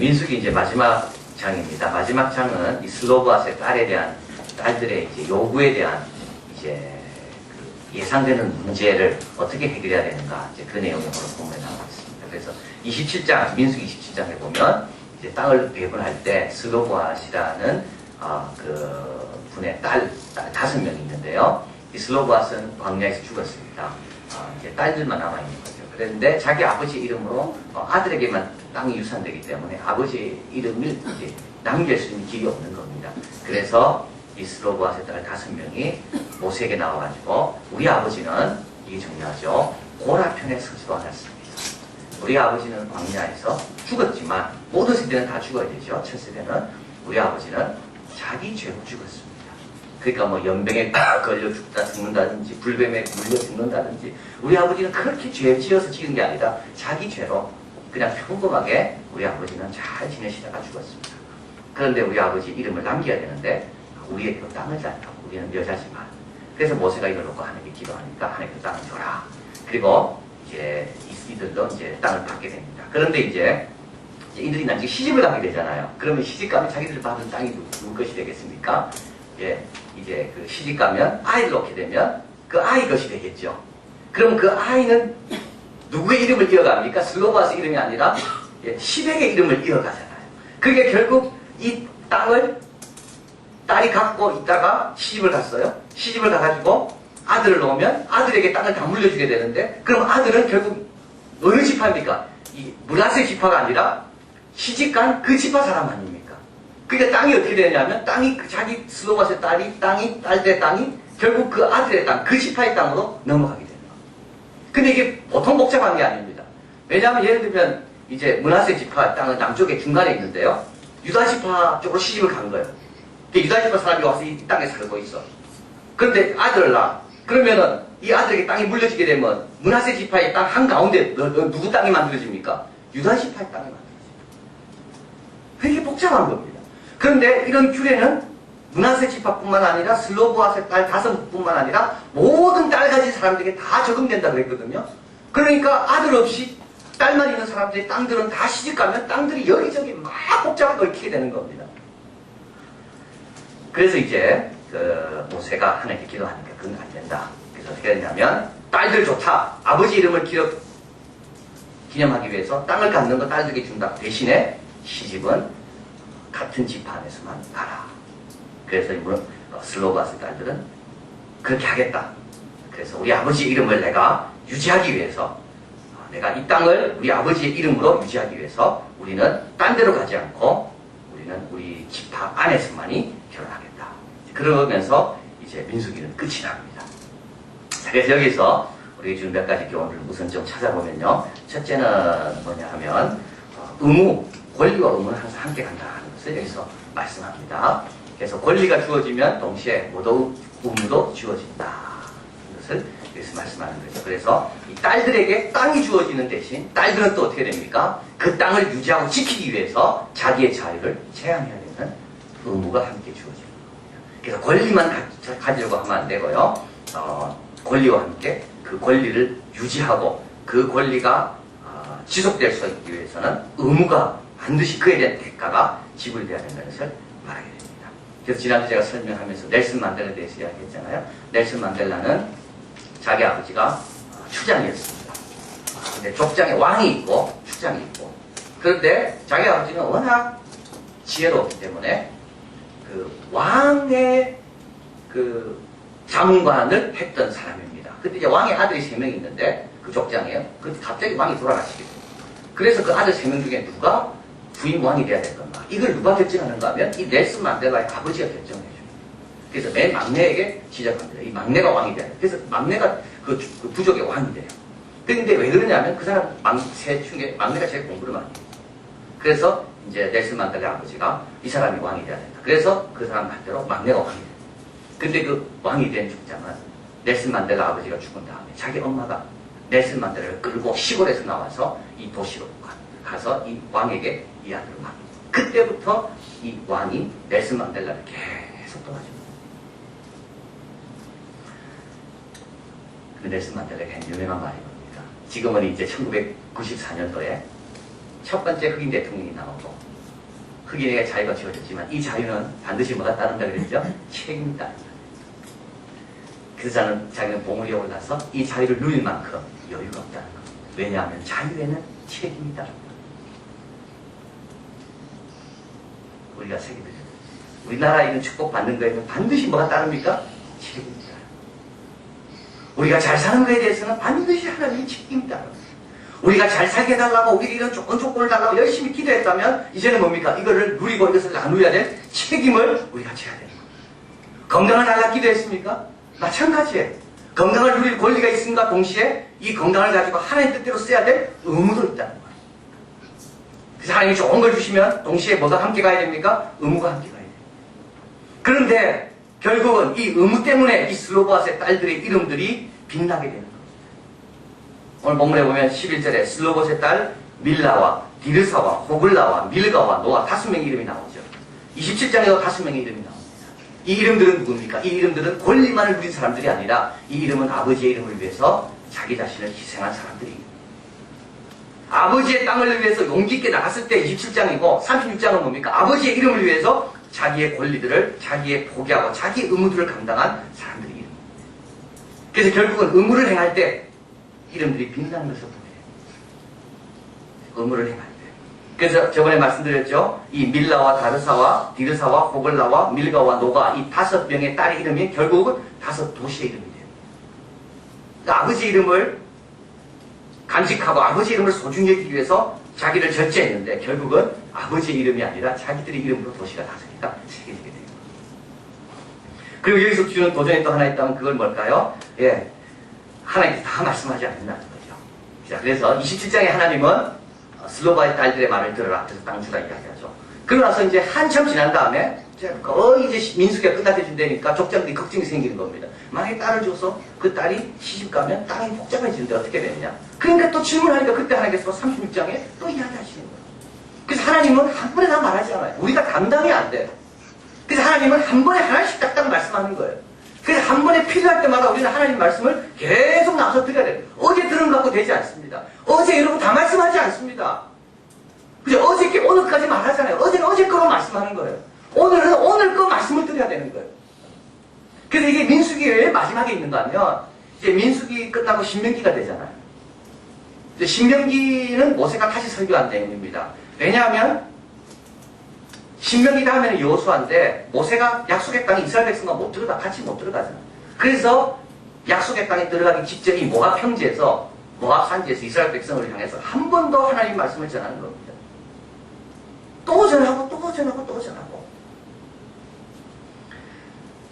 민수기 이제 마지막 장입니다. 마지막 장은 이 슬로보아스의 딸에 대한 딸들의 이제 요구에 대한 이제 그 예상되는 문제를 어떻게 해결해야 되는가 이제 그 내용이 오늘 본문에 나오고 있습니다. 그래서 27장 민수기 27장에 보면 이제 땅을 배분할 때 슬로보아스라는 그 분의 딸 5명이 있는데요. 이 슬로보아스는 광야에서 죽었습니다. 이제 딸들만 남아 있는 거죠. 그런데 자기 아버지 이름으로 아들에게만 땅이 유산되기 때문에 아버지 이름을 이제 남길 수 있는 길이 없는 겁니다. 그래서 이 슬로보아스의 딸 5명이 모세에게 나와가지고 우리 아버지는 이게 중요하죠. 고라 편에 서지도 않았습니다. 우리 아버지는 광야에서 죽었지만 모든 세대는 다 죽어야 되죠. 첫 세대는 우리 아버지는 자기 죄로 죽었습니다. 그러니까 뭐 연병에 걸려 죽는다든지 불뱀에 물려 죽는다든지 우리 아버지는 그렇게 죄 지어서 지은 게 아니라 자기 죄로 그냥 평범하게 우리 아버지는 잘 지내시다가 죽었습니다. 그런데 우리 아버지 이름을 남겨야 되는데 우리의 그 땅을 달라고 우리는 여자지만 그래서 모세가 이걸 놓고 하나님께 기도하니까 하나님께 땅을 줘라. 그리고 이제 이들도 이제 땅을 받게 됩니다. 그런데 이제 이들이 나중에 시집을 가게 되잖아요. 그러면 시집 가면 자기들 받은 땅이 누구 것이 되겠습니까? 이제 그 시집 가면 아이를 놓게 되면 그 아이 것이 되겠죠. 그럼 그 아이는 누구의 이름을 이어갑니까? 슬로바스 이름이 아니라 시댁의 이름을 이어가잖아요. 그게 결국 이 땅을 딸이 갖고 있다가 시집을 갔어요. 시집을 가가지고 아들을 놓으면 아들에게 땅을 다 물려주게 되는데 그럼 아들은 결국 어느 지파입니까? 이 므낫세 지파가 아니라 시집간 그 지파 사람 아닙니까? 그러니까 땅이 어떻게 되냐면 땅이 자기 슬로바스의 딸들의 땅이 결국 그 아들의 땅, 그 지파의 땅으로 넘어가게 되는 거예요. 근데 이게 보통 복잡한 게 아닙니다. 왜냐하면 예를 들면 이제 므낫세 지파 땅은 남쪽에 중간에 있는데요. 유다 지파 쪽으로 시집을 간 거예요. 유다 지파 사람이 와서 이 땅에 살고 있어. 그런데 아들을 낳아. 그러면은 이 아들에게 땅이 물려지게 되면 므낫세 지파의 땅 한가운데 누구 땅이 만들어집니까? 유다 지파의 땅이 만들어집니다. 되게 복잡한 겁니다. 그런데 이런 규례는 므낫세 지파뿐만 아니라 슬로보아스의 딸 5뿐만 아니라 모든 딸 가진 사람들에게 다 적용된다 그랬거든요. 그러니까 아들 없이 딸만 있는 사람들의 땅들은 다 시집가면 땅들이 여기저기 막 복잡하게 얽히게 되는 겁니다. 그래서 이제 그 모세가 하나님께 기도하니까 그건 안 된다. 그래서 어떻게 했냐면 딸들 좋다. 아버지 이름을 기념하기 위해서 땅을 갖는 거 딸들에게 준다. 대신에 시집은 같은 지파 안에서만 가라. 그래서 슬로바스 딸들은 그렇게 하겠다. 그래서 우리 아버지 이름을 내가 유지하기 위해서 내가 이 땅을 우리 아버지의 이름으로 유지하기 위해서 우리는 딴 데로 가지 않고 우리는 우리 지파 안에서만이 결혼하겠다. 그러면서 이제 민수기는 끝이 납니다. 그래서 여기서 우리 지금 몇 가지 교훈을 우선 좀 찾아보면요. 첫째는 뭐냐 하면 의무, 권리와 의무는 항상 함께 간다는 것을 여기서 말씀합니다. 그래서 권리가 주어지면 동시에 모두 의무도 주어진다. 이것을 여기서 말씀하는 거죠. 그래서 이 딸들에게 땅이 주어지는 대신 딸들은 또 어떻게 됩니까? 그 땅을 유지하고 지키기 위해서 자기의 자유를 제한해야 되는 의무가 함께 주어지는 겁니다. 그래서 권리만 가지려고 하면 안 되고요. 권리와 함께 그 권리를 유지하고 그 권리가 지속될 수 있기 위해서는 의무가 반드시 그에 대한 대가가 지불돼야 된다는 것을 말하게 됩니다. 그래서 지난주 제가 설명하면서 넬슨 만델라에 대해서 이야기했잖아요. 넬슨 만델라는 자기 아버지가 추장이었습니다. 근데 족장에 왕이 있고 추장이 있고 그런데 자기 아버지는 워낙 지혜롭기 때문에 그 왕의 그 자문관을 했던 사람입니다. 근데 이제 왕의 아들이 3명이 있는데 그 족장이에요. 근데 갑자기 왕이 돌아가시게 됩니다. 그래서 그 아들 3명 중에 누가 부임 왕이 돼야 될 건가? 이걸 누가 결정하는가 하면 이 넬슨 만델라의 아버지가 결정을 해줍니다. 그래서 맨 막내에게 시작합니다. 이 막내가 왕이 돼요. 그래서 막내가 그 부족의 왕이 돼요. 근데 왜 그러냐면 그 사람 셋 중에 막내가 제일 공부를 많이 해요. 그래서 이제 넬슨 만델라의 아버지가 이 사람이 왕이 돼야 된다. 그래서 그 사람 반대로 막내가 왕이 돼요. 근데 그 왕이 된 족장은 넬슨 만델라 아버지가 죽은 다음에 자기 엄마가 넬슨 만델라를 끌고 시골에서 나와서 이 도시로 가서 이 왕에게 이 아들을 막 그때부터 이 왕이 넬슨 만델라를 계속 도와줍니다. 그 넬슨 만델라가 한 유명한 말이 뭡니까? 지금은 이제 1994년도에 첫 번째 흑인 대통령이 나오고 흑인에게 자유가 주어졌지만 이 자유는 반드시 뭐가 따른다 그랬죠? 책임이 따른다. 그래서 자기는 봉우리에 올라서 이 자유를 누릴 만큼 여유가 없다는 것. 왜냐하면 자유에는 책임이 따른다. 우리가 새기들이 우리나라에 있는 축복받는 거에는 반드시 뭐가 따릅니까? 책임이 따릅니다. 우리가 잘 사는 거에 대해서는 반드시 하나님이 책임이 따릅니다. 우리가 잘 살게 해달라고 우리 이런 좋은 조건을 달라고 열심히 기도했다면 이제는 뭡니까? 이거를 누리고 이것을 나누어야 될 책임을 우리가 져야 되는 거예요. 건강을 달라고 기도했습니까? 마찬가지예요. 건강을 누릴 권리가 있음과 동시에 이 건강을 가지고 하나님 뜻대로 써야 될 의무도 있다는 거예요. 그래서 하나님이 좋은 걸 주시면 동시에 뭐가 함께 가야 됩니까? 의무가 함께 가야 돼요. 그런데 결국은 이 의무 때문에 이 슬로보아스의 딸들의 이름들이 빛나게 되는 거예요. 오늘 본문에 보면 11절에 슬로봇의 딸 밀라와 디르사와 호글라와 밀가와 노아 5명의 이름이 나오죠. 27장에도 5명의 이름이 나옵니다. 이 이름들은 누굽니까? 이 이름들은 권리만을 누린 사람들이 아니라 이 이름은 아버지의 이름을 위해서 자기 자신을 희생한 사람들입니다. 아버지의 땅을 위해서 용기 있게 나갔을 때 27장이고 36장은 뭡니까? 아버지의 이름을 위해서 자기의 권리들을 자기의 포기하고 자기의 의무들을 감당한 사람들의 이름입니다. 그래서 결국은 의무를 행할 때 이름들이 빛나는 것을 보게 돼요. 의무를 행할 때. 그래서 저번에 말씀드렸죠. 이 밀라와 다르사와 디르사와 호글라와 밀가와 노가 이 5명의 딸의 이름이 결국은 5 도시의 이름이 돼요. 그러니까 아버지 이름을 간직하고 아버지 이름을 소중히 여기기 위해서 자기를 절제했는데 결국은 아버지의 이름이 아니라 자기들의 이름으로 도시가 5개가 새겨지게 돼요. 그리고 여기서 주는 도전이 또 하나 있다면 그건 뭘까요? 예. 하나님께서 다 말씀하지 않는다는 거죠. 자, 그래서 27장에 하나님은 슬로바의 딸들의 말을 들으라. 그래서 땅 주라 이야기하죠. 그러고 나서 이제 한참 지난 다음에 거의 이제 민수기가 끝나게 족장들이 걱정이 생기는 겁니다. 만약에 딸을 줘서 그 딸이 시집가면 땅이 복잡해지는데 어떻게 되느냐. 그러니까 또 질문하니까 그때 하나님께서 36장에 또 이야기하시는 거예요. 그래서 하나님은 한 번에 다 말하지 않아요. 우리가 감당이 안 돼요. 그래서 하나님은 한 번에 하나씩 딱딱 말씀하는 거예요. 그래서 한 번에 필요할 때마다 우리는 하나님 말씀을 계속 나와서 드려야 돼요. 어제 들은 것 갖고 되지 않습니다. 어제 여러분 다 말씀하지 않습니다. 그죠? 어저께 오늘까지 말하잖아요. 어제는 어제 거로 말씀하는 거예요. 오늘은 오늘 거 말씀을 드려야 되는 거예요. 그래서 이게 민수기 왜 마지막에 있는가 하면 이제 민수기 끝나고 신명기가 되잖아요. 이제 신명기는 모세가 다시 설교한 내용입니다. 왜냐하면 신명기 다음에는 여호수아인데 모세가 약속의 땅에 이스라엘 백성과 같이 못 들어가잖아요. 그래서 약속의 땅에 들어가기 직전 이 모압 평지에서 모압 산지에서 이스라엘 백성을 향해서 한 번 더 하나님 말씀을 전하는 겁니다. 또 전하고 또 전하고 또 전하고.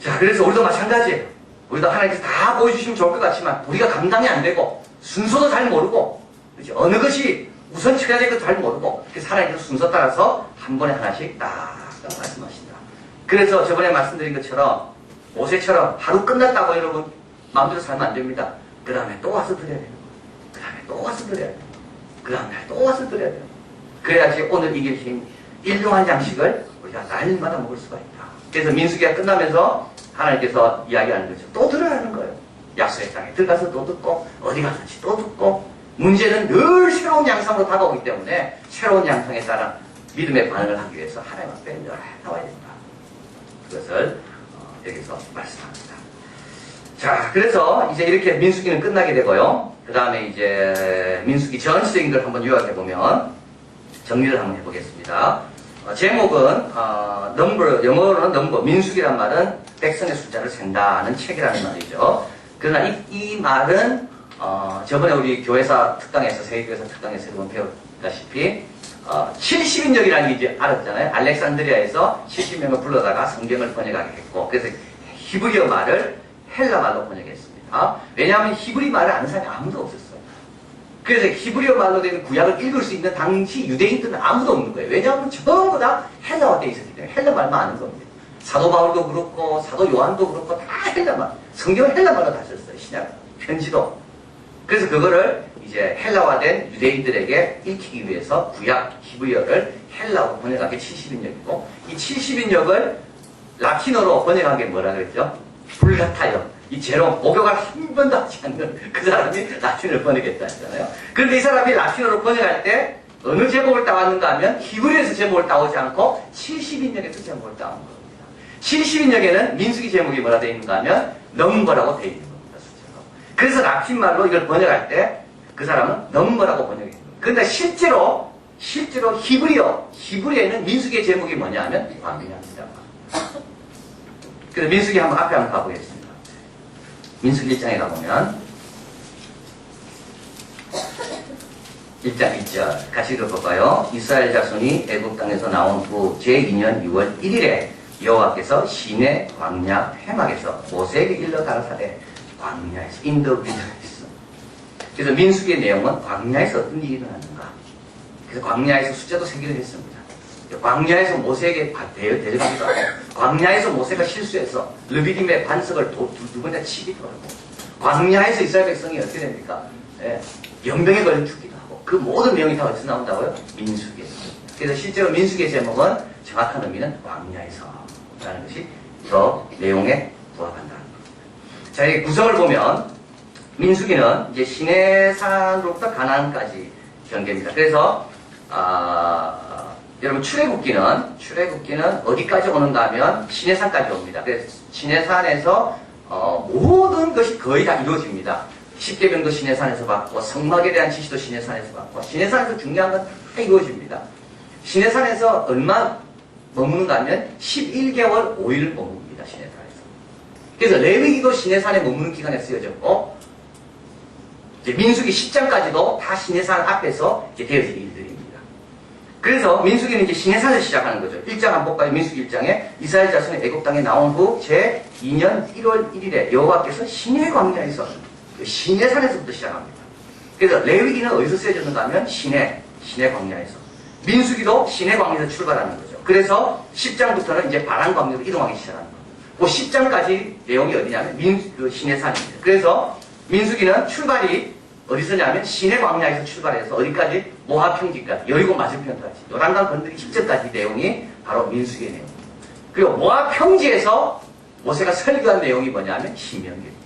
자, 그래서 우리도 마찬가지예요. 우리도 하나님께서 다 보여주시면 좋을 것 같지만 우리가 감당이 안 되고 순서도 잘 모르고 그렇죠? 어느 것이 우선 쳐야 될 것도 잘 모르고 그래서 하나님께서 순서 따라서 한 번에 하나씩 딱 말씀하신다. 그래서 저번에 말씀드린 것처럼 모세처럼 하루 끝났다고 여러분 마음대로 살면 안 됩니다. 그 다음에 또 와서 드려야 돼요. 그 다음에 또 와서 드려야 돼요. 그 다음날 또 와서 드려야 돼요. 그래야지 오늘 이길 힘 일용할 양식을 우리가 날마다 먹을 수가 있다. 그래서 민수기가 끝나면서 하나님께서 이야기하는 거죠. 또 들어야 하는 거예요. 약속의 땅에 들어가서 또 듣고 어디 가든지 또 듣고 문제는 늘 새로운 양상으로 다가오기 때문에 새로운 양상에 따라 믿음의 반응을 하기 위해서 하나님 앞에 늘 나와야 된다. 그것을 여기서 말씀합니다. 자, 그래서 이제 이렇게 민수기는 끝나게 되고요. 그 다음에 이제 민수기 전체적인 걸 한번 요약해 보면 정리를 한번 해보겠습니다. 제목은 영어로는 넘버, 민수기란 말은 백성의 숫자를 센다는 책이라는 말이죠. 그러나 이 말은 저번에 우리 교회사 특강에서 세계교회사 특강에서 여러분 배웠다시피 70인역이라는 게 이제 알았잖아요. 알렉산드리아에서 70명을 불러다가 성경을 번역하게 했고 그래서 히브리어 말을 헬라 말로 번역했습니다. 왜냐하면 히브리 말을 아는 사람이 아무도 없었어요. 그래서 히브리어 말로 된 구약을 읽을 수 있는 당시 유대인들은 아무도 없는 거예요. 왜냐하면 전부 다 헬라어되어 있었기 때문에 헬라 말만 아는 겁니다. 사도 바울도 그렇고 사도 요한도 그렇고 다 헬라 말, 성경을 헬라 말로 다 썼어요. 신약 편지도. 그래서 그거를 이제 헬라화된 유대인들에게 읽히기 위해서 구약 히브리어를 헬라어로 번역한 게 70인역이고 이 70인역을 라틴어로 번역한 게 뭐라 그랬죠? 불같아요. 이 제롬, 목욕을 한 번도 하지 않는 그 사람이 라틴어를 번역했다 했잖아요. 그런데 이 사람이 라틴어로 번역할 때 어느 제목을 따왔는가 하면 히브리에서 제목을 따오지 않고 70인역에서 제목을 따온 겁니다. 70인역에는 민수기 제목이 뭐라 되어 있는가 하면 넘버라고 되어 있는 겁니다. 숫자로. 그래서 라틴 말로 이걸 번역할 때 그 사람은 넘버라고 번역했습니다. 그런데 실제로 히브리에는 민수기의 제목이 뭐냐 하면 광야입니다. 그래서 민수기 앞에 한번 가보겠습니다. 민수기 1장에 가보면 1장 1절 같이 읽어볼까요? 이스라엘 자손이 애굽 땅에서 나온 후 제2년 6월 1일에 여호와께서 시내 광야 회막에서 모세에게 일러 가라사대 광야에서 인더비전했어. 그래서 민수기의 내용은 광야에서 어떤 일이 일어났는가. 그래서 광야에서 숫자도 세기를 했습니다. 광야에서 모세에게 데려가기도 하고 광야에서 모세가 실수해서 르비딤의 반석을 두 번째 치기도 하고 광야에서 이스라엘 백성이 어떻게 됩니까? 연병에 걸려 죽기도 하고 그 모든 내용이 다 어디서 나온다고요? 민수기에. 그래서 실제로 민수기의 제목은 정확한 의미는 광야에서라는 것이 더 내용에 부합한다는 겁니다. 자, 이 구성을 보면 민수기는 이제 시내산으로부터 가나안까지 전개입니다. 그래서 여러분 출애굽기는 어디까지 오는가 하면 시내산까지 옵니다. 그래서 시내산에서 모든 것이 거의 다 이루어집니다. 십계명도 시내산에서 받고 성막에 대한 지시도 시내산에서 받고 시내산에서 중요한 건 다 이루어집니다. 시내산에서 얼마 머무는가 하면 11개월 5일을 머뭅니다. 시내산에서. 그래서 레위기도 시내산에 머무는 기간에 쓰여졌고 이제 민수기 10장까지도 다 시내산 앞에서 이제 되어진 일들입니다. 그래서 민수기는 이제 시내산에서 시작하는 거죠. 1장 한번 볼까요? 민수기 1장에 이스라엘 자손이 애굽 땅에 나온 후 제2년 1월 1일에 여호와께서 시내 광야에서 시내산에서부터 시작합니다. 그래서 레위기는 어디서 쓰여졌는가 하면 시내 광야에서. 민수기도 시내 광야에서 출발하는 거죠. 그래서 10장부터는 이제 바란 광야로 이동하기 시작하는 거예요. 그 10장까지 내용이 어디냐면 시내산입니다. 그래서 민수기는 출발이 어디서냐면 시내 광야에서 출발해서 어디까지? 모압 평지까지, 여리고 맞은편까지, 요단강 건너기 직전까지 내용이 바로 민수기의 내용입니다. 그리고 모압 평지에서 모세가 설교한 내용이 뭐냐면 신명기입니다.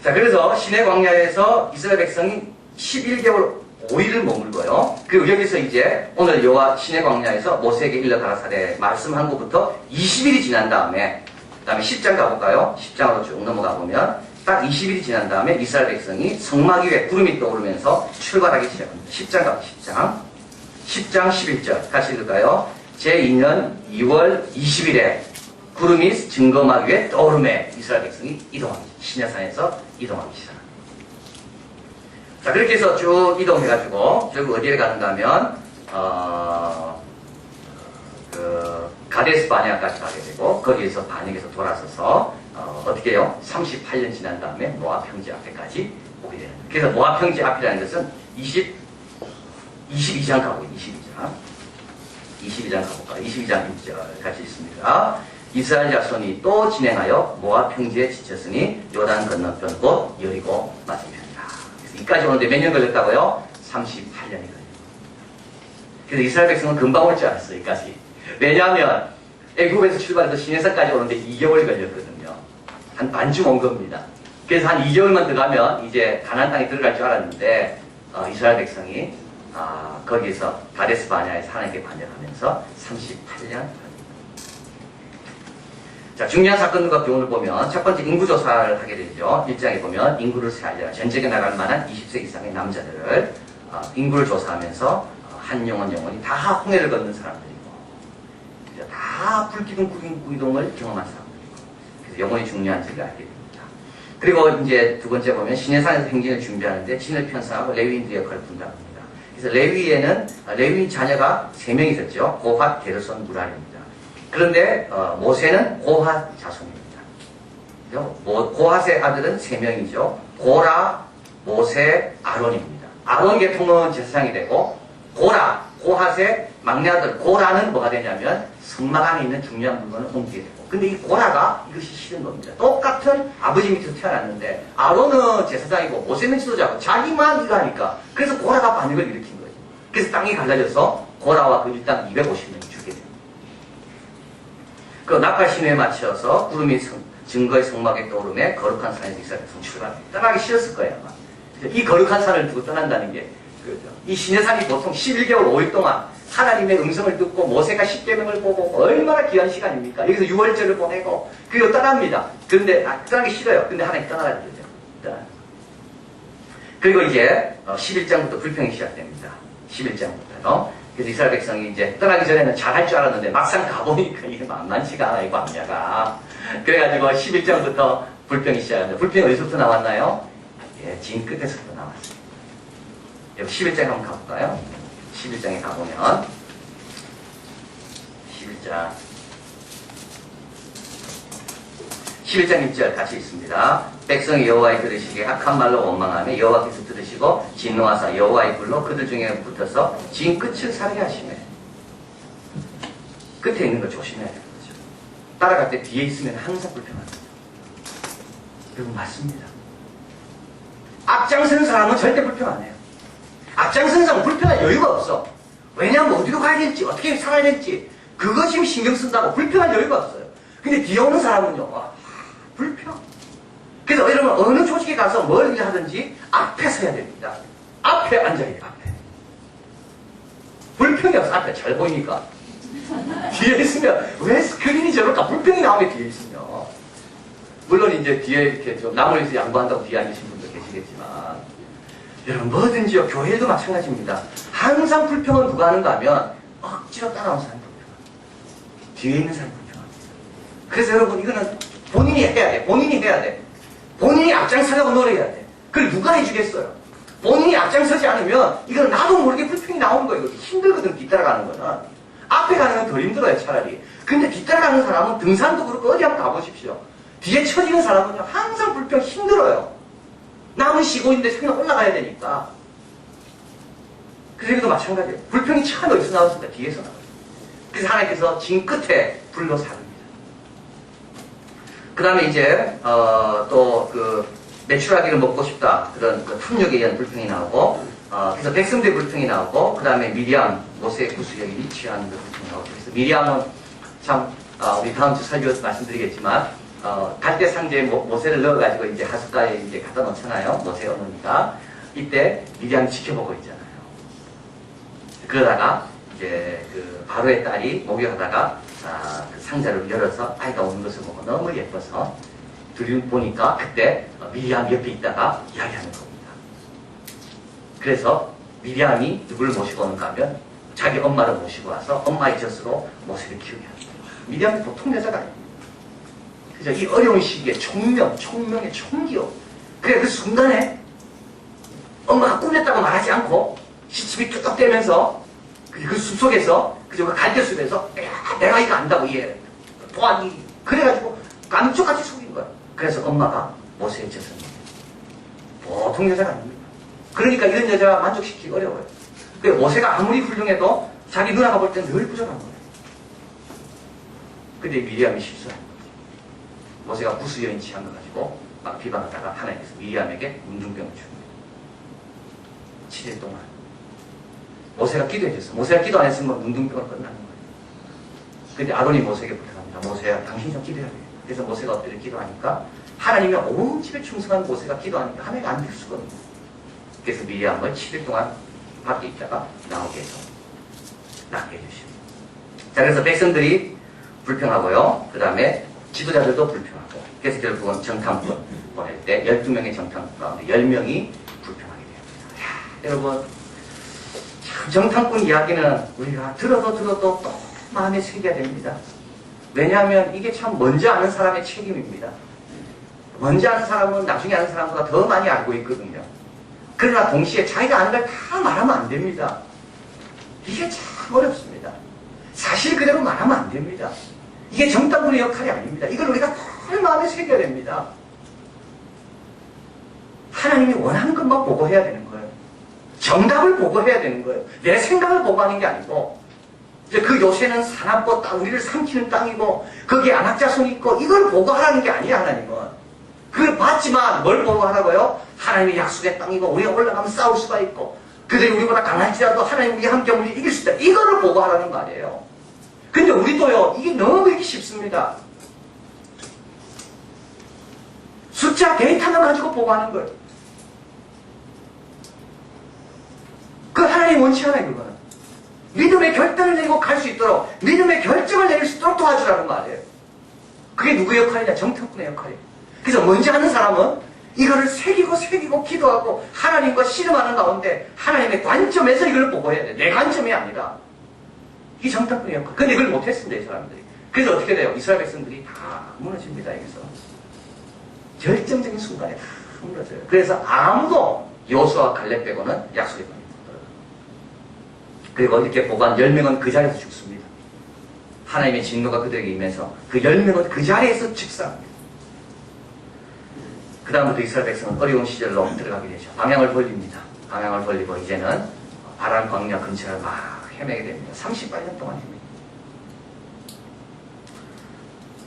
자, 그래서 시내 광야에서 이스라엘 백성이 11개월 5일을 머물고요. 그리고 여기서 이제 오늘 여호와 시내 광야에서 모세에게 일러 가라사대 말씀한 것부터 20일이 지난 다음에 10장 가볼까요? 10장으로 쭉 넘어가 보면 딱 20일이 지난 다음에 이스라엘 백성이 성막 위에 구름이 떠오르면서 출발하기 시작합니다. 10장 가봅니다. 10장 11절 같이 읽을까요? 제2년 2월 20일에 구름이 증거막 위에 떠오르매 이스라엘 백성이 이동합니다. 시내산에서 이동하기 시작합니다. 자, 그렇게 해서 쭉 이동해가지고 결국 어디에 가는가 하면 가데스 바네아까지 가게 되고 거기에서 반역에서 돌아서서 어떻게 해요? 38년 지난 다음에 모압 평지 앞에까지 오게 되는 거예요. 그래서 모압 평지 앞이라는 것은 22장 가고 22장 가볼까요? 22장 6절 같이 있습니다. 이스라엘 자손이 또 진행하여 모압 평지에 지쳤으니 요단 건너편 곧 여리고 맞은편이다. 그래서 이까지 오는데 몇 년 걸렸다고요? 38년이 걸렸어요. 그래서 이스라엘 백성은 금방 올 줄 알았어요. 여기까지. 왜냐하면 애굽에서 출발해서 시내산까지 오는데 2개월 걸렸거든요. 한 반쯤 온 겁니다. 그래서 한 2개월만 더 가면 이제 가나안 땅에 들어갈 줄 알았는데 이스라엘 백성이 거기서 가데스 바네아에서 하나님께 반역하면서 38년 걸립니다. 자, 중요한 사건과 교훈을 보면 첫 번째 인구조사를 하게 되죠. 1장에 보면 인구를 세하려 전쟁에 나갈 만한 20세 이상의 남자들을 인구를 조사하면서 한 영혼이 다 홍해를 걷는 사람들이고 다 불기둥 구이동을 경험한 사람들이고 그래서 영혼이 중요한지를 알게 됩니다. 그리고 이제 두 번째 보면 시내산에서 행진을 준비하는데 진을 편성하고 레위인들의 역할을 분담합니다. 그래서 레위 자녀가 3명이 있었죠. 고핫, 게르손, 무랄입니다. 그런데 모세는 고핫 자손입니다. 고핫의 아들은 3명이죠. 고라, 모세, 아론입니다. 아론 계통은 제사장이 되고 고핫의 막내 아들 고라는 뭐가 되냐면 성막 안에 있는 중요한 물건을 옮기게 되고 근데 이 고라가 이것이 싫은 겁니다. 똑같은 아버지 밑에서 태어났는데 아론은 제사장이고 모세는 지도자고 자기만 이거 하니까 그래서 고라가 반역을 일으킨 거죠. 그래서 땅이 갈라져서 고라와 그 일당 250명이 죽게 됩니다. 그 나팔 신호에 맞춰서 구름이 증거의 성막에 떠오르며 거룩한 산에서 이스라엘 백성 출발합니다. 떠나기 싫었을 거예요 아마. 이 거룩한 산을 두고 떠난다는 게 그죠? 이 시내산이 보통 11개월 5일 동안 하나님의 음성을 듣고 모세가 10계명을 보고 얼마나 귀한 시간입니까? 여기서 6월절을 보내고 그리고 떠납니다. 그런데 떠나기 싫어요. 근데 하나님 떠나라 그러죠. 그리고 이제 11장부터 불평이 시작됩니다. 11장부터. 그래서 이스라엘 백성이 이제 떠나기 전에는 잘할 줄 알았는데 막상 가보니까 이게 만만치가 않아, 이 광야가. 그래가지고 11장부터 불평이 시작합니다. 불평이 어디서부터 나왔나요? 예, 진 끝에서부터 나왔어요. 여기 11장에 한번 가볼까요? 11장에 가보면 11장 1절 같이 있습니다. 백성이 여호와의 들으시기에 악한 말로 원망하며 여호와께서 들으시고 진노하사 여호와의 불로 그들 중에 붙어서 진 끝을 살게 하시네. 끝에 있는 거 조심해야 되는 거죠. 따라갈 때 뒤에 있으면 항상 불평합니다. 여러분 맞습니다. 앞장서는 사람은 절대 불평 안 해요. 앞장서는 사람은 불평할 여유가 없어. 왜냐하면 어디로 가야 될지 어떻게 살아야 될지 그거 지금 신경 쓴다고 불평할 여유가 없어요. 근데 뒤에 오는 사람은요 불평. 그래서 여러분 어느 조직에 가서 뭘 하든지 앞에 서야 됩니다. 앞에 앉아야 돼요. 앞에. 불평이 없어. 앞에 잘 보이니까. 뒤에 있으면 왜 스크린이 저럴까? 불평이 나오면 뒤에 있으면. 물론 이제 뒤에 이렇게 좀 남을 위해서 양보한다고 뒤에 앉으신 분도 계시겠지만 여러분 뭐든지요. 교회도 마찬가지입니다. 항상 불평은 누가 하는가 하면 억지로 따라오는 사람이 불평합니다. 뒤에 있는 사람이 불평합니다. 그래서 여러분 이거는 본인이 해야 돼. 본인이 해야 돼. 본인이 앞장서려고 노력해야 돼. 그걸 누가 해주겠어요? 본인이 앞장서지 않으면 이건 나도 모르게 불평이 나오는 거예요. 힘들거든 뒤따라가는 거는. 앞에 가는 건 덜 힘들어요 차라리. 근데 뒤따라가는 사람은 등산도 그렇고 어디 한번 가보십시오. 뒤에 처지는 사람은요 항상 불평 힘들어요. 남은 쉬고 있는데 자기는 올라가야 되니까. 그래서 여기도 마찬가지예요. 불평이 참 어디서 나왔습니까? 뒤에서 나와요. 그래서 하나님께서 진 끝에 불로 사릅니다. 그 다음에 이제 또 그 매출하기를 먹고 싶다 그런 그 탐욕에 의한 불평이 나오고 그래서 백성들의 불평이 나오고 그 다음에 미리암 모세의 구수력이 미취한 그 불평이 나오고 그래서 미리암은 참 우리 다음 주 설교에서 말씀드리겠지만 갈대 상자에 모세를 넣어가지고 이제 하숫가에 이제 갖다 놓잖아요. 모세 어머니가 이때 미리암이 지켜보고 있잖아요. 그러다가 이제 그 바로의 딸이 목욕하다가 그 상자를 열어서 아이가 오는 것을 보고 너무 예뻐서 둘이 보니까 그때 미리암 옆에 있다가 이야기하는 겁니다. 그래서 미리암이 누구를 모시고 오는가 하면 자기 엄마를 모시고 와서 엄마의 젖으로 모세를 키우게 합니다. 미리암이 보통 여자가 아닙니다. 그래서 이 어려운 시기에 총명의 총기요. 그래 그 순간에 엄마가 꾸몄다고 말하지 않고 시침이 뚝뚝대면서 그 숲속에서 그저 그 갈대숲에서 내가 이거 안다고 얘 보아니 그래가지고 감쪽같이 속인 거야. 그래서 엄마가 모세의 젖을 보통 여자가 아닙니다. 그러니까 이런 여자가 만족시키기 어려워요. 그 모세가 아무리 훌륭해도 자기 누나가 볼 땐 늘 부족한 거예요. 근데 미리암이 실수한 거예요. 모세가 구수 여인 취한 거 가지고 막 비방하다가 하나님께서 미리암에게 문둥병을 줍니다. 7일 동안 모세가 기도해 줬어. 모세가 기도 안 했으면 문둥병을 끝나는 거예요. 근데 아론이 모세에게 부탁합니다. 모세야 당신이 좀 기도해야 돼. 그래서 모세가 엎드려 기도하니까 하나님이 온 집에 충성한 모세가 기도하니까 하나님이 안 될 수가 없는 거예요. 그래서 미리암을 7일 동안 밖에 있다가 나오게 해서 낫게 해주십니다. 자, 그래서 백성들이 불평하고요. 그 다음에 지도자들도 불평하고. 그래서 결국은 정탐꾼 보낼 때 12명의 정탐꾼 가운데 10명이 불평하게 됩니다. 여러분, 참 정탐꾼 이야기는 우리가 들어도 또 마음에 새겨야 됩니다. 왜냐하면 이게 참 먼저 아는 사람의 책임입니다. 먼저 아는 사람은 나중에 아는 사람보다 더 많이 알고 있거든요. 그러나 동시에 자기가 아는 걸 다 말하면 안 됩니다. 이게 참 어렵습니다. 사실 그대로 말하면 안 됩니다. 이게 정탐꾼의 역할이 아닙니다. 이걸 우리가 늘 마음에 새겨야 됩니다. 하나님이 원하는 것만 보고해야 되는 거예요. 정답을 보고해야 되는 거예요. 내 생각을 보고하는 게 아니고 이제 그 요새는 사납고 우리를 삼키는 땅이고 거기에 안악자손이 있고 이걸 보고하라는 게 아니에요. 하나님은. 그걸 봤지만 뭘 보고하라고요? 하나님의 약속의 땅이고 우리가 올라가면 싸울 수가 있고 그들이 우리보다 강할지라도 하나님 우리가 함께 우리 이길 수 있다. 이거를 보고하라는 거 아니에요. 근데 우리도요, 이게 너무 이렇게 쉽습니다. 숫자 데이터만 가지고 보고하는 거예요. 그 하나님 원치 않아요, 그거는. 믿음의 결단을 내리고 갈 수 있도록, 믿음의 결정을 내릴 수 있도록 도와주라는 말이에요. 그게 누구의 역할이냐? 정탐꾼의 역할이에요. 그래서 먼저 하는 사람은 이거를 새기고 기도하고 하나님과 씨름하는 가운데 하나님의 관점에서 이걸 보고 해야 돼. 내 관점이 아니라. 이 정탐꾼의 역할. 근데 이걸 못했습니다, 이 사람들이. 그래서 어떻게 돼요? 이스라엘 백성들이 다 무너집니다, 여기서. 결정적인 순간에 다 무너져요. 그래서 아무도 여호수아와 갈렙 빼고는 약속의 땅에 못 들어가요. 그리고 이렇게 보관 10명은 그 자리에서 죽습니다. 하나님의 진노가 그들에게 임해서 그 10명은 그 자리에서 즉사합니다. 그 다음부터 이스라엘 백성은 어려운 시절로 들어가게 되죠. 방향을 벌립니다. 방향을 벌리고 이제는 바람 광야 근처를 막 헤매게 됩니다. 38년 동안 헤매니다.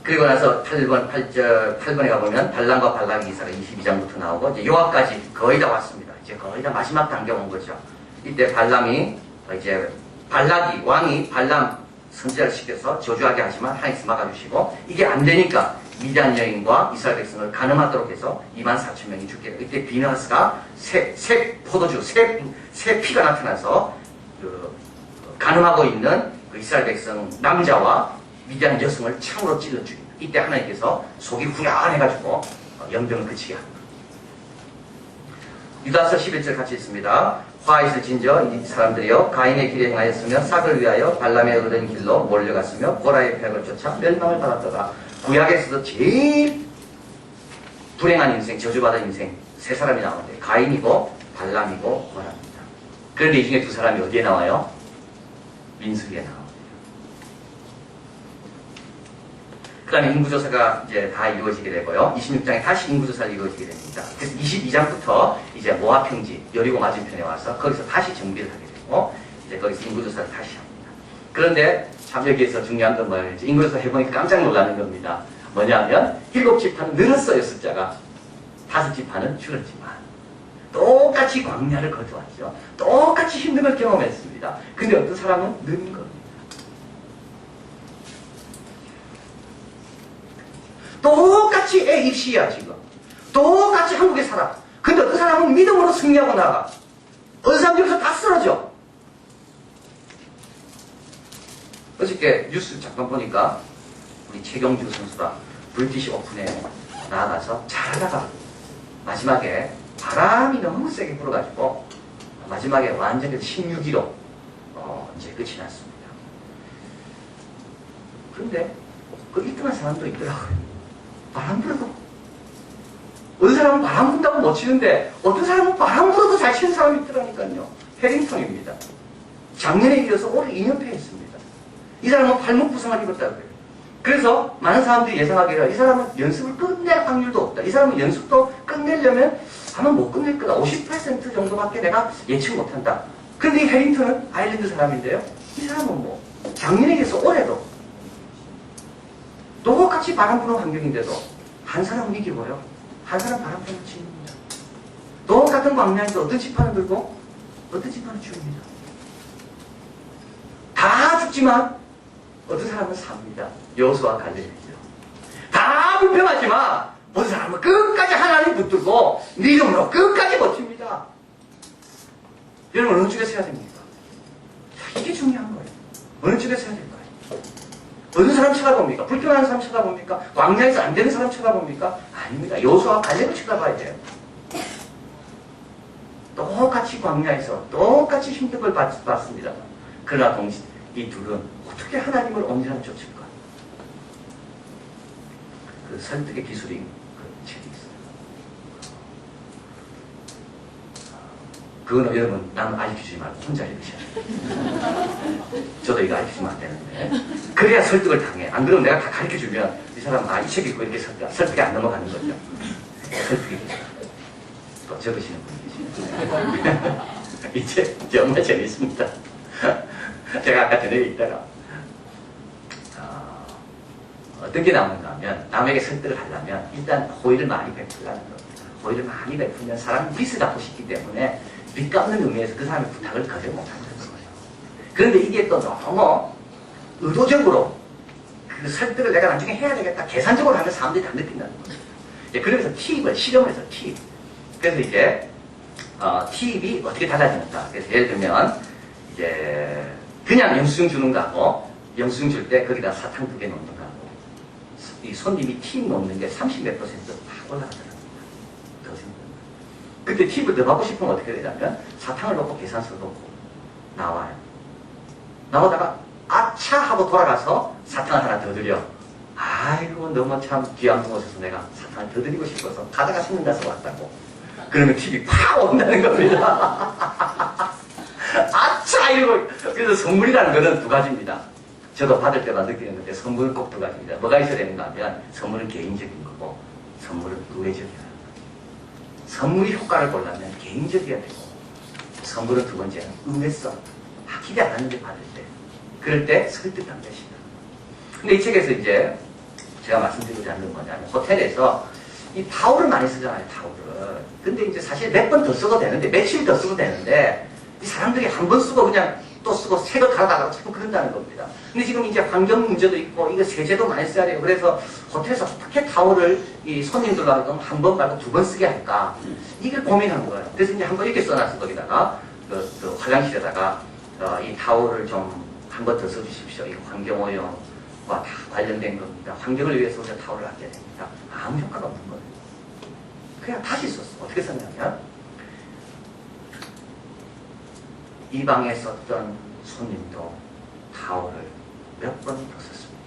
그리고 나서 8번에 가보면 발람과 발락의 기사가 22장부터 나오고 이제 요압까지 거의 다 왔습니다. 이제 거의 다 마지막 단계 온 거죠. 이때 발람이 이제 왕이 발람 선지자를 시켜서 저주하게 하지만 하나님께서 막아주시고 이게 안 되니까 미디안 여인과 이스라엘 백성을 가늠하도록 해서 24,000명이 죽게 돼요. 이때 비나스가 새 포도주, 새 피가 나타나서 가늠하고 있는 그 이스라엘 백성 남자와 미디안 여성을 창으로 찔러 죽입니다. 이때 하나님께서 속이 후련해가지고 연병을 그치게 합니다. 유다서 11절 같이 있습니다. 화이슬 진저 이 사람들이여 가인의 길에 행하였으며 삭을 위하여 발람의 얻은 길로 몰려갔으며 고라의 폐역을 쫓아 멸망을 받았더라. 구약에서도 제일 불행한 인생, 저주받은 인생 세 사람이 나오는데 가인이고 발람이고 고라입니다. 그런데 이 중에 두 사람이 어디에 나와요? 민수기에 나와요. 그 다음에 인구조사가 이제 다 이루어지게 되고요. 26장에 다시 인구조사가 이루어지게 됩니다. 그래서 22장부터 이제 모압 평지, 여리고 맞은편에 와서 거기서 다시 정비를 하게 되고, 이제 거기서 인구조사를 다시 합니다. 그런데 참 여기에서 중요한 건 뭐예요? 인구조사 해보니까 깜짝 놀라는 겁니다. 뭐냐면, 7지파는 늘었어요, 숫자가. 5지파는 줄었지만, 똑같이 광야를 거두었죠. 똑같이 힘든 걸 경험했습니다. 근데 어떤 사람은 는 겁니다. 똑같이 애 입시야, 지금. 똑같이 한국에 살아. 근데 어떤 사람은 믿음으로 승리하고 나가. 어떤 사람들에서 다 쓰러져. 어저께 뉴스 잠깐 보니까 우리 최경주 선수가 브리티시 오픈에 나가서 잘하다가 마지막에 바람이 너무 세게 불어가지고 마지막에 완전히 16위로 이제 끝이 났습니다. 그런데 그 1등한 사람도 있더라고요. 바람 불어도 어떤 사람은 바람 분다고 못 치는데 어떤 사람은 바람 불어도 잘 치는 사람이 있더라니까요. 해링턴입니다. 작년에 이어서 올해 2연패 했습니다. 이 사람은 발목 부상을 입었다고 해요. 그래서 많은 사람들이 예상하기를 이 사람은 연습을 끝낼 확률도 없다. 이 사람은 연습도 끝내려면 아마 못 끝낼 거다. 50% 정도밖에 내가 예측 못한다. 그런데 이 해링턴은 아일랜드 사람인데요. 이 사람은 뭐 작년에 이어서 올해도 똑같이 바람 부는 환경인데도 한 사람은 이기고요. 한 사람은 바람 부는 치입니다. 똑같은 광야에서 어떤 지파는 들고 어떤 지파는 죽습니다. 다 죽지만 어떤 사람은 삽니다. 여호수아 갈렙이죠. 다 불평하지만 어떤 사람은 끝까지 하나님 붙들고 믿음으로 끝까지 버팁니다. 여러분 어느 쪽에서 해야 됩니까? 이게 중요한 거예요. 어느 쪽에서 해야 될까요? 어느 사람 쳐다봅니까? 불평하는 사람 쳐다봅니까? 광야에서 안 되는 사람 쳐다봅니까? 아닙니다. 여호수아와 갈렙을 쳐다봐야 돼요. 똑같이 광야에서 똑같이 힘든 걸 받습니다. 그러나 동시에 이 둘은 어떻게 하나님을 온전히 쫓을까? 그 설득의 기술인 그 책이 있어요. 그거는 여러분 남 알려주지 말고 혼자 읽으셔야 돼요. 저도 이거 알려주면 안 되는데 그래야 설득을 당해. 안 그러면 내가 다 가르쳐주면 이 사람은 이 책 읽고 이렇게 설득이 안 넘어가는 거죠. 설득이 또 적으시는 분이 계시네요. 이제 정말 재밌습니다. 제가 아까 전에 읽다가 어떤 게 나오는가 하면 남에게 설득을 하려면 일단 호의를 많이 베풀라는 겁니다. 호의를 많이 베풀면 사람이 빚을 갚고 싶기 때문에 빚 갚는 의미에서 그 사람의 부탁을 거절 못한다는 거예요. 그런데 이게 또 너무 의도적으로 그 설득을 내가 나중에 해야 되겠다 계산적으로 하면 사람들이 다 느낀다는 거예요. 그러면서 팁을 실험을 해서 팁. 그래서 이제 팁이 어떻게 달라지는가. 그래서 예를 들면, 이제, 그냥 영수증 주는 거하고, 영수증 줄 때 거기다 사탕 2개 넣는 거하고, 이 손님이 팁 넣는 게 30몇 퍼센트 팍 올라가더라고요. 더 생깁니다. 그때 팁을 더 받고 싶으면 어떻게 되냐면, 사탕을 넣고 계산서 넣고, 나와요. 나오다가, 아차! 하고 돌아가서 사탕을 하나 더 드려. 아이고, 너무 참 귀한 곳에서 내가 사탕을 더 드리고 싶어서 가다가 생각 나서 왔다고. 그러면 팁이 팍 온다는 겁니다. 아차! 이러고. 그래서 선물이라는 것은 2가지입니다. 저도 받을 때만 느끼는 건데, 선물은 꼭 2가지입니다. 뭐가 있어야 되는가 하면, 선물은 개인적인 거고, 선물은 의외적이라는 거죠. 선물이 효과를 보려면 개인적이어야 되고, 선물은 2번째는 의외성. 기대 안 하는데 받을 때. 그럴 때 설득한 것이다. 근데 이 책에서 이제 제가 말씀드리고자 하는 건 뭐냐면 호텔에서 이 타올을 많이 쓰잖아요, 타올을. 근데 이제 사실 몇 번 더 써도 되는데, 며칠 더 써도 되는데, 이 사람들이 한 번 쓰고 그냥 또 쓰고 새 거 갈아다가 자꾸 그런다는 겁니다. 근데 지금 이제 환경 문제도 있고, 이거 세제도 많이 써야 돼요. 그래서 호텔에서 어떻게 타올을 이 손님들로 하여금 한 번 말고 2번 쓰게 할까? 이걸 고민하는 거예요. 그래서 이제 한 번 이렇게 써놨어, 거기다가. 그 화장실에다가 이 타올을 좀 한 번 더 써주십시오. 이거 환경오염과 다 관련된 겁니다. 환경을 위해서 우리가 타올을 아껴야 됩니다. 아무 효과가 없는 거예요. 그냥 다시 썼어. 어떻게 썼냐면, 이 방에 썼던 손님도 타올을 몇 번 더 썼습니다.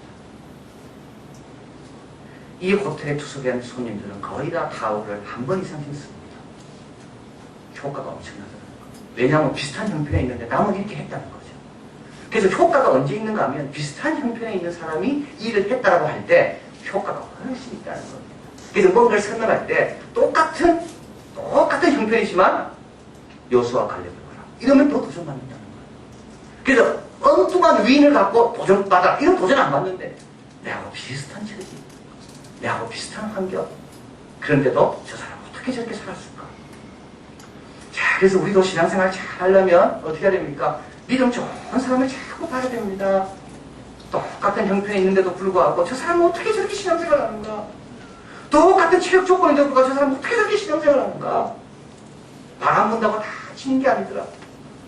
이 호텔에 투숙한 손님들은 거의 다 타올을 한 번 이상씩 씁니다. 효과가 엄청나더라고요. 왜냐하면 비슷한 형편에 있는데 남은 이렇게 했다는 거죠. 그래서 효과가 언제 있는가 하면 비슷한 형편에 있는 사람이 일을 했다라고 할 때 효과가 훨씬 있다는 겁니다. 그래서 뭔가를 설명할 때 똑같은 형편이지만 요소와 관련을 봐라. 이러면 더 도전받는다는 거예요. 그래서 엉뚱한 위인을 갖고 도전받아라. 이런 도전 안 받는데 내하고 비슷한 처지, 내하고 비슷한 환경. 그런데도 저 사람 어떻게 저렇게 살았을까? 자, 그래서 우리도 신앙생활 잘 하려면 어떻게 해야 됩니까? 믿음 좋은 사람을 자꾸 봐야 됩니다. 똑같은 형편에 있는데도 불구하고 저 사람은 어떻게 저렇게 신앙생활 하는가? 똑같은 체력 조건인데도 불구하고 저 사람은 어떻게 저렇게 신앙생활 하는가? 바람 분다고 다 지는 게 아니더라.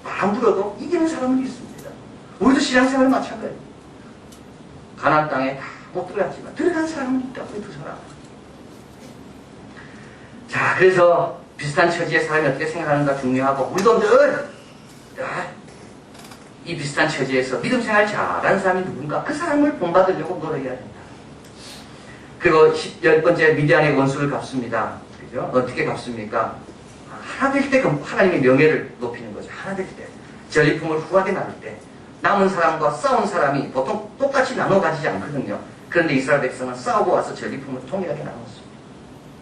바람 불어도 이기는 사람은 있습니다. 우리도 신앙생활은 마찬가지예요. 가나안 땅에 다 못 들어갔지만 들어간 사람은 있다고, 이 2사람. 자, 그래서 비슷한 처지의 사람이 어떻게 생각하는가 중요하고, 우리도 늘 이 비슷한 처지에서 믿음 생활 잘하는 사람이 누군가, 그 사람을 본받으려고 노력해야 된다. 그리고 10번째 미디안의 원수를 갚습니다. 그죠? 어떻게 갚습니까? 하나 될 때 하나님의 명예를 높이는 거죠. 하나 될 때. 전리품을 후하게 나눌 때. 남은 사람과 싸운 사람이 보통 똑같이 나눠 가지지 않거든요. 그런데 이스라엘 백성은 싸우고 와서 전리품을 동일하게 나눴습니다.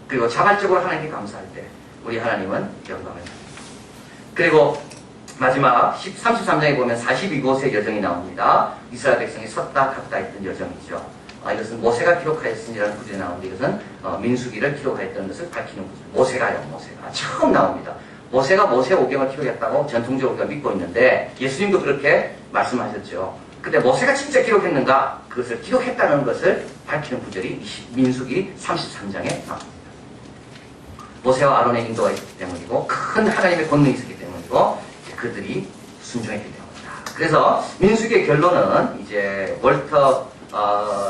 그리고 자발적으로 하나님께 감사할 때 우리 하나님은 영광을 받습니다. 그리고 마지막 33장에 보면 42곳의 여정이 나옵니다. 이스라엘 백성이 섰다 갔다 했던 여정이죠. 이것은 모세가 기록하였으니라는 구절이 나오는데, 이것은 민수기를 기록하였던 것을 밝히는 구절. 모세가 처음 나옵니다. 모세가 모세오경을 기록했다고 전통적으로 우리가 믿고 있는데, 예수님도 그렇게 말씀하셨죠. 근데 모세가 진짜 기록했는가? 그것을 기록했다는 것을 밝히는 구절이 민수기 33장에 나옵니다. 모세와 아론의 인도가 있기 때문이고, 큰 하나님의 권능이 있었기 때문이고, 그들이 순종했기 때문이다. 그래서 민수기의 결론은 이제 월터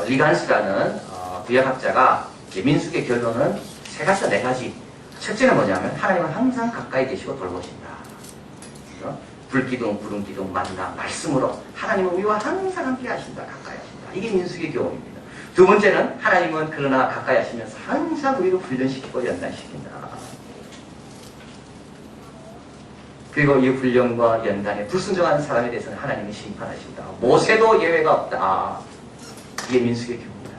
리간스라는 구약학자가 민수기의 결론은 3가지, 4가지. 첫째는 뭐냐면 하나님은 항상 가까이 계시고 돌보신다. 그렇죠? 불기둥, 구름기둥, 만나, 말씀으로 하나님은 우리와 항상 함께 하신다. 가까이 하신다. 이게 민수기의 교훈입니다. 2번째는 하나님은 그러나 가까이 하시면서 항상 우리를 훈련시키고 연단시킨다. 그리고 이 훈련과 연단에 불순종하는 사람에 대해서는 하나님이 심판하신다. 모세도 예외가 없다. 이게 민수기의 교훈이다.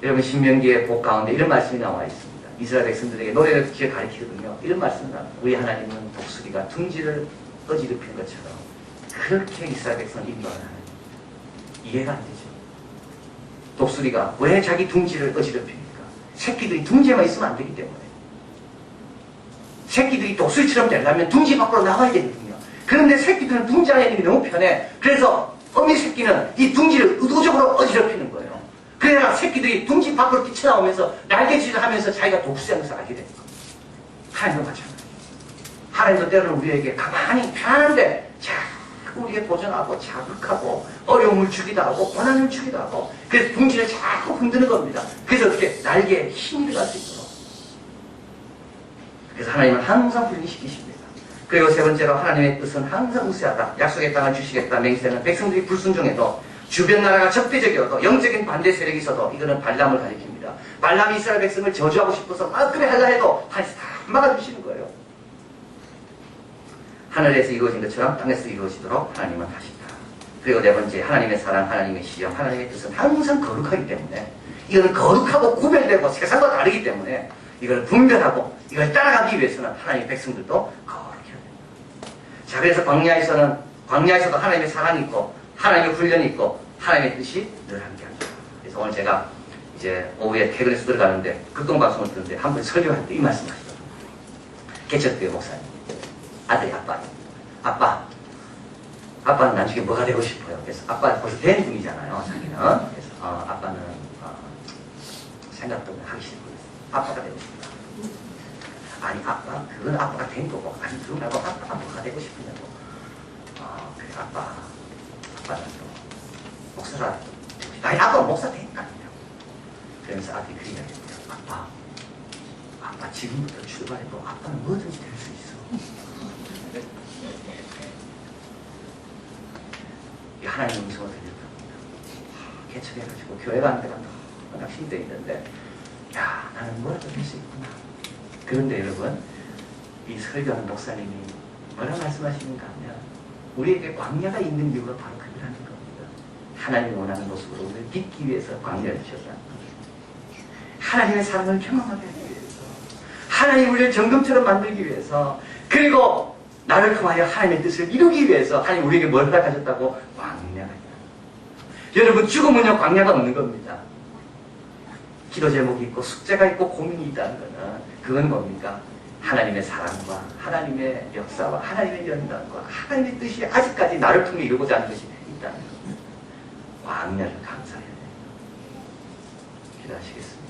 여러분, 신명기의 복 가운데 이런 말씀이 나와 있습니다. 이스라엘 백성들에게 노래를 가르치거든요. 이런 말씀이 나옵니다. 우리 하나님은 독수리가 둥지를 어지럽히는 것처럼 그렇게 이스라엘 백성을 인도하는 하나님. 이해가 안 되죠. 독수리가 왜 자기 둥지를 어지럽힙니까? 새끼들이 둥지에만 있으면 안 되기 때문에. 새끼들이 독수리처럼 되려면 둥지 밖으로 나가야 되거든요. 그런데 새끼들은 둥지 안에 있는 게 너무 편해. 그래서 어미 새끼는 이 둥지를 의도적으로 어지럽히는 거예요. 그래야 새끼들이 둥지 밖으로 뛰쳐나오면서 날개질을 하면서 자기가 독수리하면서 알게 되는 거예요. 하나님과 마찬가지예요. 하나님도 때로는 우리에게 가만히 편안한데 자꾸 우리에게 도전하고 자극하고 어려움을 주기도 하고 고난을 주기도 하고 그래서 둥지를 자꾸 흔드는 겁니다. 그래서 어떻게 날개에 힘이 들어갈 수 있도록. 그래서 하나님은 항상 훈련시키십니다. 그리고 세 번째로 하나님의 뜻은 항상 우세하다. 약속의 땅을 주시겠다 맹세는 백성들이 불순종해도 주변 나라가 적대적이어도 영적인 반대 세력이 있어도 이거는 발람을 가리킵니다. 발람이 이스라엘 백성을 저주하고 싶어서 막 그래 하려 해도 하나님이 다 막아주시는 거예요. 하늘에서 이루어진 것처럼 땅에서 이루어지도록 하나님은 하신다. 그리고 네 번째, 하나님의 사랑, 하나님의 시험, 하나님의 뜻은 항상 거룩하기 때문에 이거는 거룩하고 구별되고 세상과 다르기 때문에 이걸 분별하고 이걸 따라가기 위해서는 하나님의 백성들도 거룩해야 됩니다. 자, 그래서 광야에서도 하나님의 사랑이 있고 하나님의 훈련이 있고 하나님의 뜻이 늘 함께합니다. 그래서 오늘 제가 이제 오후에 퇴근해서 들어가는데 극동방송을 듣는데 한 번 설교할 때 이 말씀 하시더라고요. 개척교회 목사님, 아들이 아빠는 나중에 뭐가 되고 싶어요. 그래서 아빠 벌써 된 분이잖아요, 자기는. 그래서 아빠는 생각도 하기 싫고 아빠가 되고 싶다. 아니 그건 아빠가 된 거고 아니 그거 말고 아빠가 뭐가 되고 싶으냐고. 그래 아빠는 또 목사라. 아니 아빠가 목사 되니까요. 그러면서 아들이 그 이야기를 해요. 아빠 지금부터 출발해도 아빠는 뭐든지 될 수 있어. 하나님의 음성을 들렸다. 개척해가지고 교회 가는 데가 너무나 힘들어 있는데 야 나는 뭐라도 될 수 있구나. 그런데 여러분 이 설교하는 목사님이 뭐라 말씀하시는가 하면 우리에게 광야가 있는 이유가 바로 그거라는 겁니다. 하나님이 원하는 모습으로 우리를 믿기 위해서 광야를 주셨다는 겁니다. 하나님의 사랑을 경험하게 하기 위해서 하나님 우리를 정금처럼 만들기 위해서 그리고 나를 통하여 하나님의 뜻을 이루기 위해서 하나님 우리에게 뭘 허락하셨다고? 광야가 있다. 여러분 죽음은요 광야가 없는 겁니다. 기도 제목이 있고 숙제가 있고 고민이 있다는 것은 그건 뭡니까? 하나님의 사랑과 하나님의 역사와 하나님의 연단과 하나님의 뜻이 아직까지 나를 통해 이루고자 하는 것이 있다는 겁니다. 광야를 감사해야 됩니다. 기도하시겠습니다.